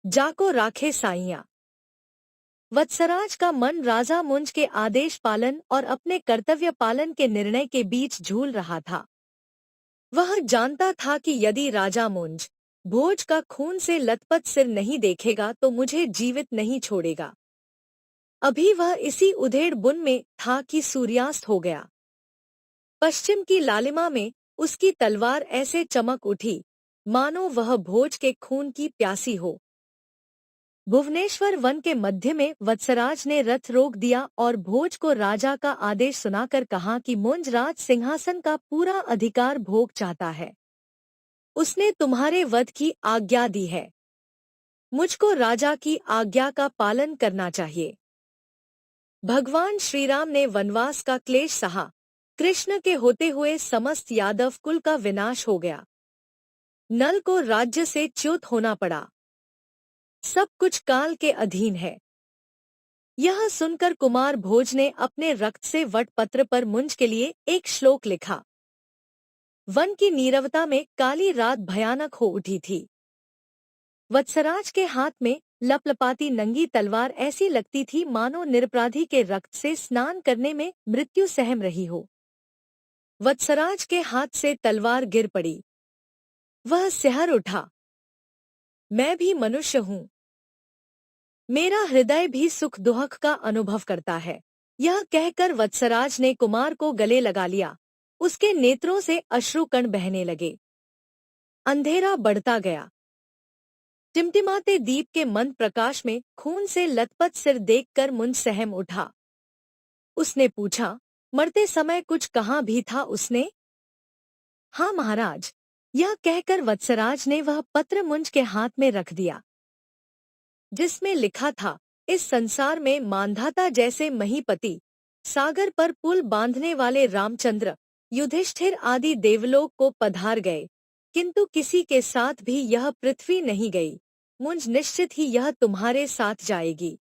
जाको राखे साइयां। वत्सराज का मन राजा मुंज के आदेश पालन और अपने कर्तव्य पालन के निर्णय के बीच झूल रहा था। वह जानता था कि यदि राजा मुंज भोज का खून से लथपथ सिर नहीं देखेगा तो मुझे जीवित नहीं छोड़ेगा। अभी वह इसी उधेड़ बुन में था कि सूर्यास्त हो गया। पश्चिम की लालिमा में उसकी तलवार ऐसे चमक उठी मानो वह भोज के खून की प्यासी हो। भुवनेश्वर वन के मध्य में वत्सराज ने रथ रोक दिया और भोज को राजा का आदेश सुनाकर कहा कि मुंज राज सिंहासन का पूरा अधिकार भोग चाहता है। उसने तुम्हारे वध की आज्ञा दी है। मुझको राजा की आज्ञा का पालन करना चाहिए। भगवान श्रीराम ने वनवास का क्लेश सहा। कृष्ण के होते हुए समस्त यादव कुल का विनाश हो गया। नल को राज्य से च्युत होना पड़ा। सब कुछ काल के अधीन है। यह सुनकर कुमार भोज ने अपने रक्त से वटपत्र पर मुंज के लिए एक श्लोक लिखा। वन की नीरवता में काली रात भयानक हो उठी थी। वत्सराज के हाथ में लपलपाती नंगी तलवार ऐसी लगती थी मानो निरपराधी के रक्त से स्नान करने में मृत्यु सहम रही हो। वत्सराज के हाथ से तलवार गिर पड़ी। वह सिहर उठा। मैं भी मनुष्य हूँ। मेरा हृदय भी सुख दुख का अनुभव करता है। यह कहकर वत्सराज ने कुमार को गले लगा लिया। उसके नेत्रों से अश्रुकण बहने लगे। अंधेरा बढ़ता गया। टिमटिमाते दीप के मंद प्रकाश में खून से लथपथ सिर देखकर मुंज सहम उठा। उसने पूछा, मरते समय कुछ कहा भी था उसने? हाँ महाराज। यह कहकर वत्सराज ने वह पत्र मुंज के हाथ में रख दिया, जिसमें लिखा था, इस संसार में मानधाता जैसे महीपति, सागर पर पुल बांधने वाले रामचंद्र, युधिष्ठिर आदि देवलोक को पधार गए, किंतु किसी के साथ भी यह पृथ्वी नहीं गई। मुंज निश्चित ही यह तुम्हारे साथ जाएगी।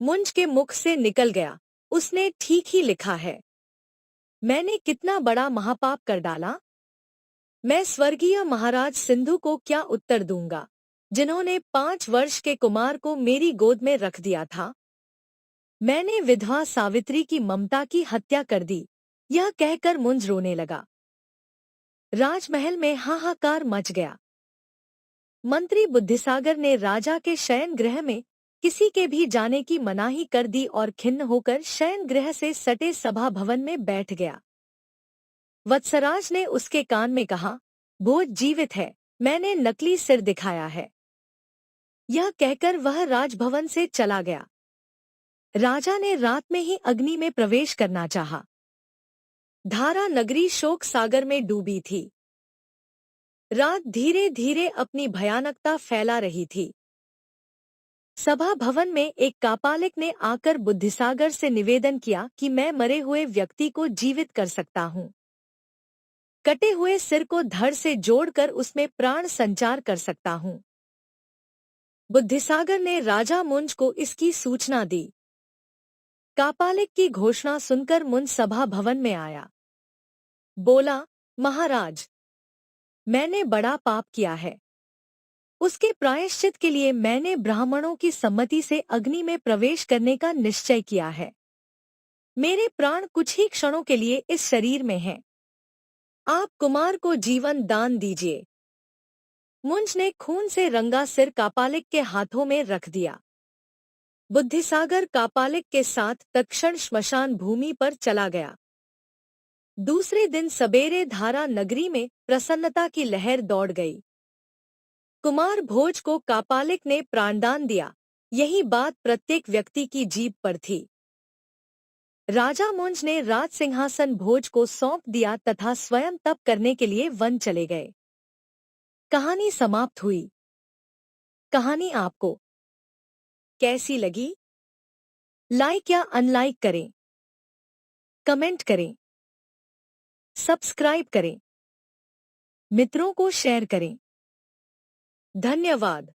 मुंज के मुख से निकल गया, उसने ठीक ही लिखा है। मैंने कितना बड़ा महापाप कर डाला। मैं स्वर्गीय महाराज सिंधु को क्या उत्तर दूंगा, जिन्होंने 5 वर्ष के कुमार को मेरी गोद में रख दिया था। मैंने विधवा सावित्री की ममता की हत्या कर दी। यह कहकर मुंज रोने लगा। राजमहल में हाहाकार मच गया। मंत्री बुद्धिसागर ने राजा के शयन गृह में किसी के भी जाने की मनाही कर दी और खिन्न होकर शयन गृह से सटे सभा भवन में बैठ गया। वत्सराज ने उसके कान में कहा, भोज जीवित है, मैंने नकली सिर दिखाया है। यह कहकर वह राजभवन से चला गया। राजा ने रात में ही अग्नि में प्रवेश करना चाहा। धारा नगरी शोक सागर में डूबी थी। रात धीरे धीरे अपनी भयानकता फैला रही थी। सभा भवन में एक कापालिक ने आकर बुद्धिसागर से निवेदन किया कि मैं मरे हुए व्यक्ति को जीवित कर सकता हूँ। कटे हुए सिर को धड़ से जोड़कर उसमें प्राण संचार कर सकता हूँ। बुद्धिसागर ने राजा मुंज को इसकी सूचना दी। कापालिक की घोषणा सुनकर मुंज सभा भवन में आया। बोला, महाराज, मैंने बड़ा पाप किया है। उसके प्रायश्चित के लिए मैंने ब्राह्मणों की सम्मति से अग्नि में प्रवेश करने का निश्चय किया है। मेरे प्राण कुछ ही क्षणों के लिए इस शरीर में हैं। आप कुमार को जीवन दान दीजिए। मुंज ने खून से रंगा सिर कापालिक के हाथों में रख दिया। बुद्धिसागर कापालिक के साथ तत्क्षण श्मशान भूमि पर चला गया। दूसरे दिन सबेरे धारा नगरी में प्रसन्नता की लहर दौड़ गई। कुमार भोज को कापालिक ने प्राणदान दिया, यही बात प्रत्येक व्यक्ति की जीभ पर थी। राजा मुंज ने राज सिंहासन भोज को सौंप दिया तथा स्वयं तप करने के लिए वन चले गए। कहानी समाप्त हुई। कहानी आपको कैसी लगी? लाइक या अनलाइक करें, कमेंट करें, सब्सक्राइब करें, मित्रों को शेयर करें। धन्यवाद।